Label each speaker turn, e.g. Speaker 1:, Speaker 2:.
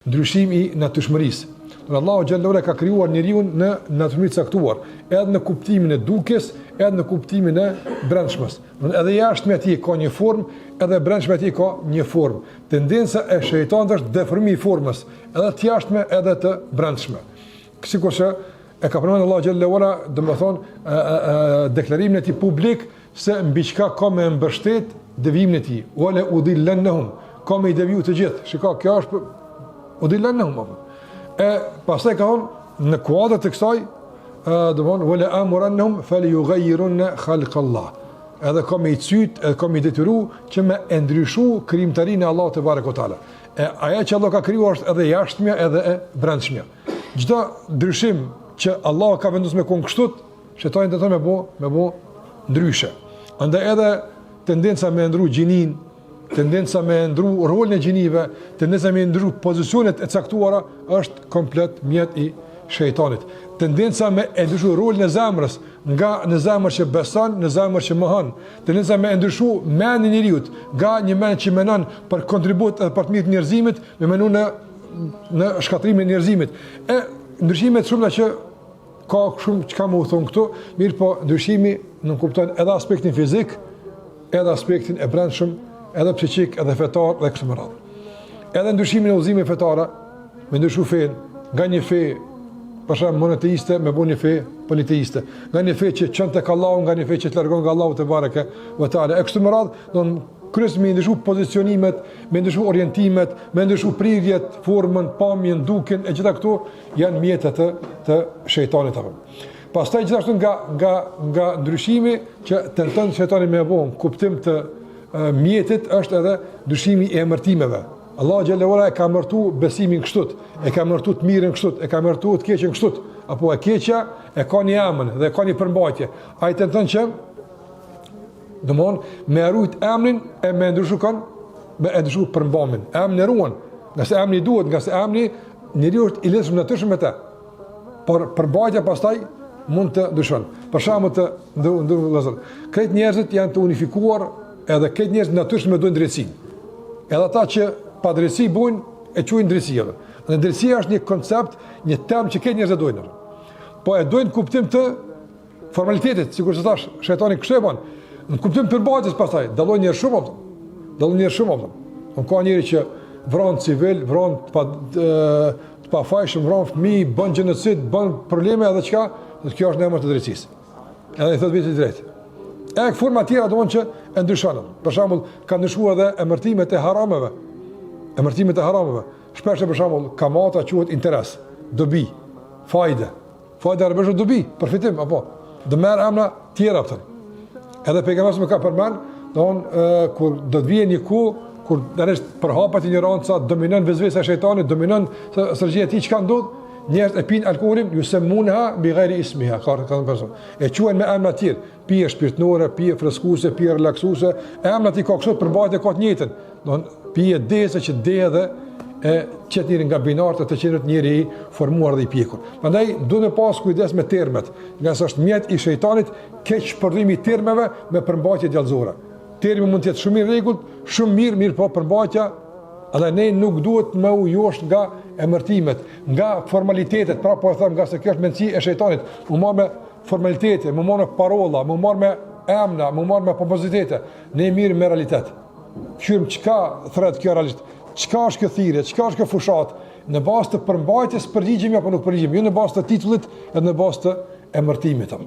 Speaker 1: Ndryshimi i natyrshmërisë. Allahu xhallahu ala ka krijuar njeriu në natyrshmëri të caktuar, edhe në kuptimin e dukjes, edhe në kuptimin e brendshmës. Edhe jashtë me atij ka një formë, edhe brendshme atij ka një formë. Tendenca e shejtanit është deformimi i formës, edhe të jashtme edhe të brendshme. Sikurse e ka përmendur Allahu xhallahu ala, domethënë deklarimin e tij publik se mbi çka ka me mbështet devimin e tij. Wala udillannahum, ka me i deviju të gjithë. Shikoj, kjo është udillannahum. Pastaj ka thonë në kuadër të kësaj, domthon wala amurannahum falyughayyirunna khalqallah. Edhe ka me i cyt, edhe ka me i detyru që me e ndryshu krijimtarinë e Allahut te barekutaala. Aja që Allah ka krijuar është edhe jashtëmja edhe e brendshmja. Çdo ndryshim që Allah ka vendosur me kështu, shejtani do të me bë ndryshe. Andaj edhe tendenca me ndru gjinin, tendenca me ndru rolin e gjinive, tendenca me ndru pozicionet e caktuara është komplet mjet i shejtanit. Tendenca me ndryshu rolin e zemrës, nga në zemër që beson, në zemër që mohon. Tendenca me ndryshu mendjen e njeriu, nga një mend që mendon për kontribut edhe për të mirë të njerëzimit, me menu në shkatrimin e njerëzimit. Ndryshime të shumta që ka shumë çka më u thon këtu, mirë po ndryshimi nuk kupton edhe aspektin fizik, edhe aspektin e brendshëm, edhe psiqik, edhe fetar, dhe kështu me radhë. Edhe ndryshimin e udhëzimeve fetare, me ndryshu fen, nga një fe, për shembull monoteiste, me bënë një fe politeiste, nga një fe që çon tek Allahu, nga një fe që të largon nga Allahu te bareke ve taala. E kështu me radhë, do kryes me ndryshu pozicionimet, me ndryshu orientimet, me ndryshu prirjet, formën, pamjen, dukjen, e gjitha këto janë mjete të shejtanit apo. Pastaj gjithashtu nga ndryshimi që tenton shejtani me bën kuptim të mjetit është edhe ndryshimi i emërtimeve. Allah xhallahu ala e ka emërtu besimin kështu, e ka emërtu të mirën kështu, e ka emërtu të keqen kështu, apo e keqja e ka një emër dhe ka një përmbajtje. Ai tenton që domthon me rujt emrin e me ndryshu me ndryshu përmbamin. Emri ruan, nga se emri duhet, nga se emri njeriu është i lidhur natyrshëm me të. Por përmbajtja pastaj mund të ndryshon. Për shembull të ndërlozën. Këtë njerëzit janë të unifikuar, edhe këtë njerëz natyrshëm dojnë drejtsinë. Edhe ata që pa drejtësi bujnë e quajnë drejtësi. Dhe drejtësia është një koncept, një temë që këtë njerëz e dojnë. Po e dojnë kuptim të formalitetit, sikur se thash, shejtani kështu e bën. Në kuptim të përmbajtjes pastaj, dallojnë njerëz shumë ato. Dallojnë njerëz shumë ato. Ka njëri që vron civil, vron të pafajshëm, vron fëmijë, bën gjenocid, bën probleme edhe çka, dhe kjo është në emër të drejtësisë. Edhe i thotë vetë drejt. Forma tjera do që e ndryshon. Për shembull, ka ndryshuar edhe emërtimet e harameve. Emërtimet e harameve. Shpesh për shembull, kamata quhet interes, dobi, fajde. Fajda është dobi, përfitim apo. Do merr emra tjera atë. Edhe pejgamberi më ka përmend, kur do të vijë një kohë kur dash përhapat ignoranca, dominon vezvesa e shejtanit, dominon strategjia e tij çka ndodh, njerëzit e pinë alkoolin, yusammunha bighayri ismiha, ka person. E quajnë me emra të tjerë, pije shpirtënore, pije freskuese, pije relaksuese, emrat i ka kështu përmbajtje ka të njëjtën. Pije dese që de edhe e çet njëri nga binartë të qenë njëri i formuar dhe i pjekur. Prandaj duhet të pas kujdes me termet, nga sa është mjet i shejtanit keq përdorimi i termeve me përmbajtje djallëzore. Termi mund të jetë shumë i rregullt, shumë mirë po përmbajtja, edhe ne nuk duhet me u josh nga emërtimet, nga formalitetet, pra po e them nga se kjo është mendësi e shejtanit, u marr me formalitete, u marr me parolla, u marr me emra, u marr me pozitete, ne mirë me realitet. Qyrim çka thret kjo realisht, çka është kjo thirrje, çka është kjo fushat, në bazë të përmbajtjes përgjigjemi apo nuk përgjigjemi, jo në bazë të titullit, edhe në bazë të emërtimit.